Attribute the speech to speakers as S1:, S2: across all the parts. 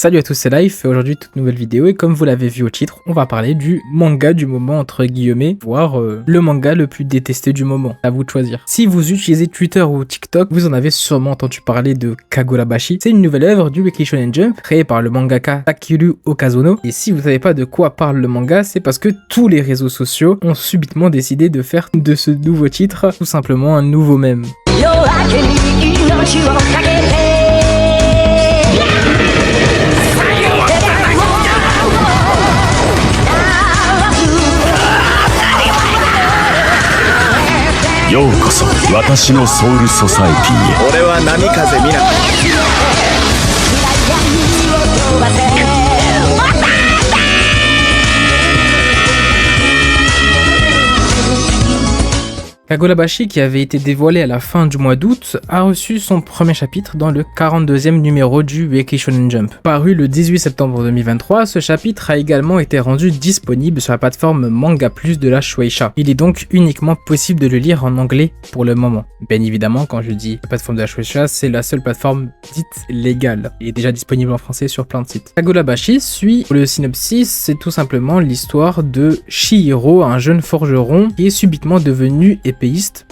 S1: Salut à tous, c'est Life et aujourd'hui toute nouvelle vidéo et comme vous l'avez vu au titre, on va parler du manga du moment entre guillemets, voire le manga le plus détesté du moment. À vous de choisir. Si vous utilisez Twitter ou TikTok, vous en avez sûrement entendu parler de Kagurabashi. C'est une nouvelle œuvre du Weekly Shonen Jump créée par le mangaka Takeru Okazono. Et si vous savez pas de quoi parle le manga, c'est parce que tous les réseaux sociaux ont subitement décidé de faire de ce nouveau titre tout simplement un nouveau mème.
S2: ようこそ私のソウルソサエティへ。俺は波風見な。
S1: Kagurabashi, qui avait été dévoilé à la fin du mois d'août, a reçu son premier chapitre dans le 42e numéro du Weekly Shonen Jump. Paru le 18 septembre 2023, ce chapitre a également été rendu disponible sur la plateforme Manga Plus de la Shueisha. Il est donc uniquement possible de le lire en anglais pour le moment. Bien évidemment, quand je dis la plateforme de la Shueisha, c'est la seule plateforme dite légale. Il est déjà disponible en français sur plein de sites. Kagurabashi suit, pour le synopsis, c'est tout simplement l'histoire de Shihiro, un jeune forgeron qui est subitement devenu épéiste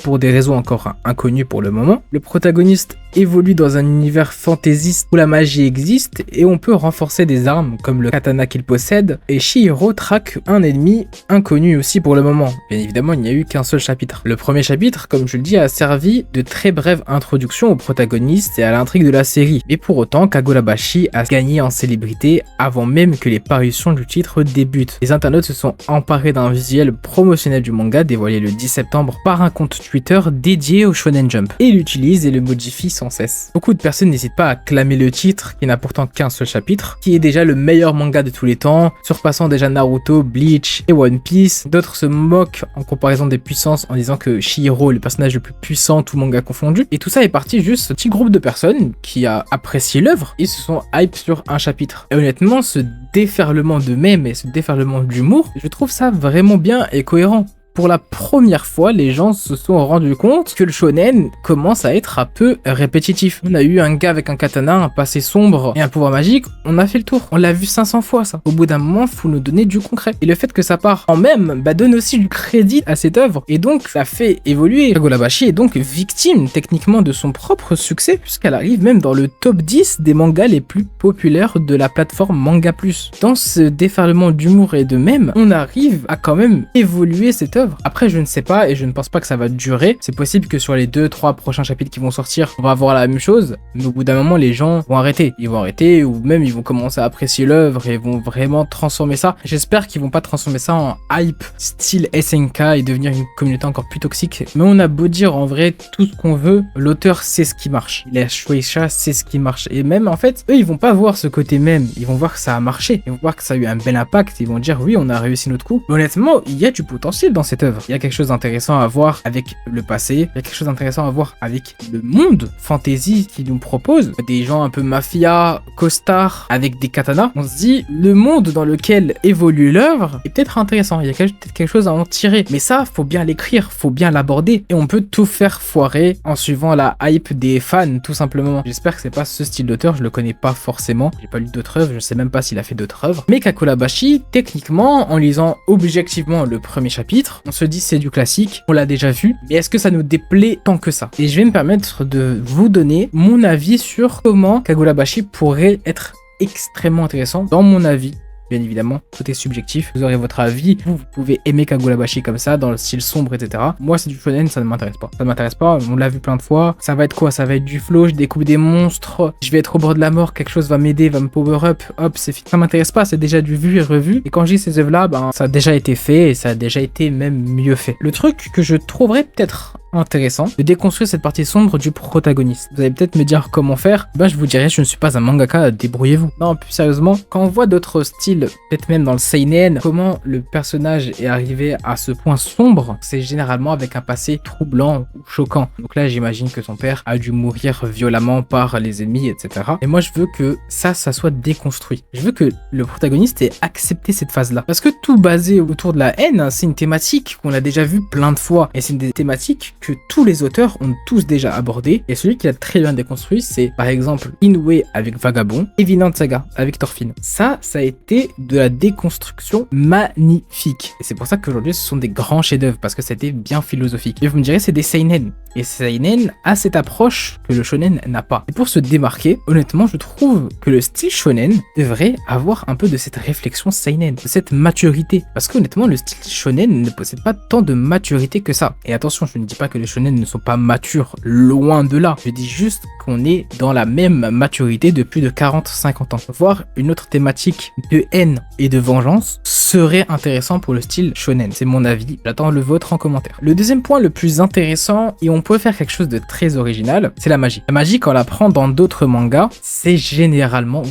S1: pour des raisons encore inconnues pour le moment. Le protagoniste évolue dans un univers fantaisiste où la magie existe et on peut renforcer des armes comme le katana qu'il possède, et Shihiro traque un ennemi inconnu aussi pour le moment. Bien évidemment, il n'y a eu qu'un seul chapitre. Le premier chapitre, comme je le dis, a servi de très brève introduction au protagoniste et à l'intrigue de la série. Mais pour autant, Kagurabashi a gagné en célébrité avant même que les parutions du titre débutent. Les internautes se sont emparés d'un visuel promotionnel du manga dévoilé le 10 septembre par un compte Twitter dédié au Shonen Jump et l'utilise et le modifie sans cesse. Beaucoup de personnes n'hésitent pas à clamer le titre, qui n'a pourtant qu'un seul chapitre, qui est déjà le meilleur manga de tous les temps, surpassant déjà Naruto, Bleach et One Piece. D'autres se moquent en comparaison des puissances en disant que Shihiro est le personnage le plus puissant, tout manga confondu. Et tout ça est parti juste d'un petit groupe de personnes qui a apprécié l'œuvre et se sont hype sur un chapitre. Et honnêtement, ce déferlement de mèmes et ce déferlement d'humour, je trouve ça vraiment bien et cohérent. Pour la première fois, les gens se sont rendus compte que le shonen commence à être un peu répétitif. On a eu un gars avec un katana, un passé sombre et un pouvoir magique, on a fait le tour. On l'a vu 500 fois ça. Au bout d'un moment, faut nous donner du concret. Et le fait que ça part en même, donne aussi du crédit à cette œuvre. Et donc, ça fait évoluer. Kagurabashi est donc victime techniquement de son propre succès, puisqu'elle arrive même dans le top 10 des mangas les plus populaires de la plateforme Manga Plus. Dans ce déferlement d'humour et de mèmes, on arrive à quand même évoluer cette œuvre. Après, je ne sais pas et je ne pense pas que ça va durer. C'est possible que sur les 2-3 prochains chapitres qui vont sortir, on va avoir la même chose, mais au bout d'un moment, les gens vont arrêter. Ils vont arrêter ou même ils vont commencer à apprécier l'œuvre et vont vraiment transformer ça. J'espère qu'ils vont pas transformer ça en hype style SNK et devenir une communauté encore plus toxique. Mais on a beau dire en vrai tout ce qu'on veut, l'auteur sait ce qui marche. La Shueisha sait ce qui marche. Et même en fait, eux, ils vont pas voir ce côté même. Ils vont voir que ça a marché. Ils vont voir que ça a eu un bel impact. Ils vont dire oui, on a réussi notre coup. Mais honnêtement, il y a du potentiel dans cette œuvre. Il y a quelque chose d'intéressant à voir avec le passé, il y a quelque chose d'intéressant à voir avec le monde fantasy qu'il nous propose. Des gens un peu mafia, costards, avec des katanas. On se dit, le monde dans lequel évolue l'œuvre est peut-être intéressant, il y a peut-être quelque chose à en tirer. Mais ça, faut bien l'écrire, faut bien l'aborder. Et on peut tout faire foirer en suivant la hype des fans, tout simplement. J'espère que c'est pas ce style d'auteur, je le connais pas forcément. J'ai pas lu d'autres œuvres, je sais même pas s'il a fait d'autres œuvres. Mais Kagurabashi, techniquement, en lisant objectivement le premier chapitre, on se dit c'est du classique, on l'a déjà vu, mais est-ce que ça nous déplaît tant que ça? Et je vais me permettre de vous donner mon avis sur comment Kagurabashi pourrait être extrêmement intéressant dans mon avis. Bien évidemment, tout est subjectif, vous aurez votre avis, vous pouvez aimer Kagurabashi comme ça, dans le style sombre, etc. Moi, c'est du shonen, ça ne m'intéresse pas. Ça ne m'intéresse pas, on l'a vu plein de fois. Ça va être quoi? Ça va être du flow, je découpe des monstres, je vais être au bord de la mort, quelque chose va m'aider, va me power up, hop, c'est fini. Ça m'intéresse pas, c'est déjà du vu et revu. Et quand je dis ces œuvres-là, ça a déjà été fait et ça a déjà été même mieux fait. Le truc que je trouverais peut-être intéressant de déconstruire cette partie sombre du protagoniste. Vous allez peut-être me dire comment faire, je vous dirais je ne suis pas un mangaka, débrouillez-vous. Non, plus sérieusement, quand on voit d'autres styles, peut-être même dans le seinen, comment le personnage est arrivé à ce point sombre, c'est généralement avec un passé troublant ou choquant. Donc là, j'imagine que son père a dû mourir violemment par les ennemis, etc. Et moi, je veux que ça soit déconstruit. Je veux que le protagoniste ait accepté cette phase-là. Parce que tout basé autour de la haine, c'est une thématique qu'on a déjà vue plein de fois. Et c'est une des thématiques que tous les auteurs ont tous déjà abordé, et celui qui a très bien déconstruit, c'est par exemple Inoue avec Vagabond et Vinland Saga avec Thorfinn. Ça a été de la déconstruction magnifique. Et c'est pour ça qu'aujourd'hui, ce sont des grands chefs-d'œuvre, parce que c'était bien philosophique. Et vous me direz, c'est des seinen. Et seinen a cette approche que le shonen n'a pas. Et pour se démarquer, honnêtement, je trouve que le style shonen devrait avoir un peu de cette réflexion seinen, de cette maturité. Parce qu'honnêtement, le style shonen ne possède pas tant de maturité que ça. Et attention, je ne dis pas que les shonen ne sont pas matures, loin de là. Je dis juste qu'on est dans la même maturité depuis de 40-50 ans. Voir une autre thématique de haine et de vengeance serait intéressant pour le style shonen. C'est mon avis, j'attends le vôtre en commentaire. Le deuxième point le plus intéressant, et on peut faire quelque chose de très original, c'est la magie. La magie, quand on la prend dans d'autres mangas, c'est généralement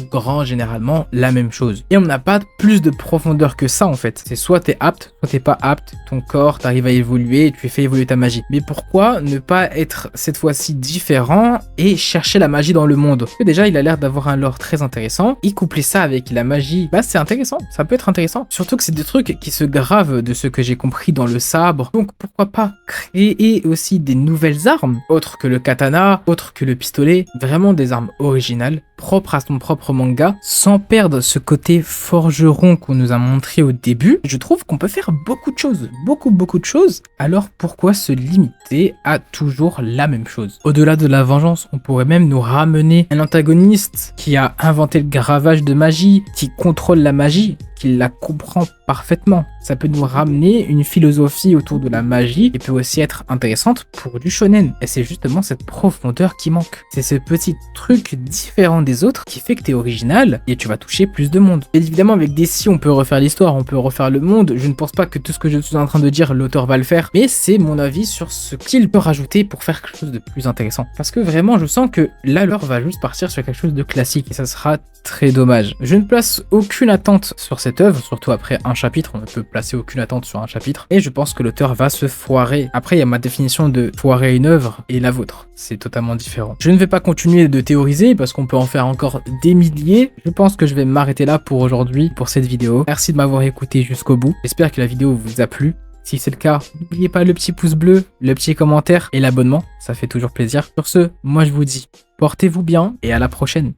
S1: la même chose. Et on n'a pas plus de profondeur que ça en fait. C'est soit t'es apte, soit t'es pas apte, ton corps t'arrive à évoluer, tu fais évoluer ta magie. Mais pourquoi ne pas être cette fois-ci différent et chercher la magie dans le monde? Parce que déjà il a l'air d'avoir un lore très intéressant, et coupler ça avec la magie, bah c'est intéressant, ça peut être intéressant. Surtout que c'est des trucs qui se gravent de ce que j'ai compris dans le sabre, donc pourquoi pas créer aussi des nouvelles armes, autres que le katana, autres que le pistolet, vraiment des armes originales, propres à son propre manga, sans perdre ce côté forgeron qu'on nous a montré au début. Je trouve qu'on peut faire beaucoup de choses, beaucoup de choses, alors pourquoi se limiter à toujours la même chose? Au-delà de la vengeance, on pourrait même nous ramener un antagoniste qui a inventé le gravage de magie, qui contrôle la magie, qui la comprend parfaitement. Ça peut nous ramener une philosophie autour de la magie qui peut aussi être intéressante pour du shonen. Et c'est justement cette profondeur qui manque. C'est ce petit truc différent des autres qui fait que t'es original et tu vas toucher plus de monde. Et évidemment, avec DC, on peut refaire l'histoire, on peut refaire le monde. Je ne pense pas que tout ce que je suis en train de dire, l'auteur va le faire. Mais c'est mon avis sur ce qu'il peut rajouter pour faire quelque chose de plus intéressant. Parce que vraiment, je sens que là, l'auteur va juste partir sur quelque chose de classique. Et ça sera très dommage. Je ne place aucune attente sur cette œuvre, surtout après un chapitre. On ne peut placer aucune attente sur un chapitre. Et je pense que l'auteur va se foirer. Après, il y a ma définition de foirer une œuvre et la vôtre. C'est totalement différent. Je ne vais pas continuer de théoriser parce qu'on peut en faire encore des milliers. Je pense que je vais m'arrêter là pour aujourd'hui, pour cette vidéo. Merci de m'avoir écouté jusqu'au bout. J'espère que la vidéo vous a plu. Si c'est le cas, n'oubliez pas le petit pouce bleu, le petit commentaire et l'abonnement. Ça fait toujours plaisir. Sur ce, moi je vous dis, portez-vous bien et à la prochaine.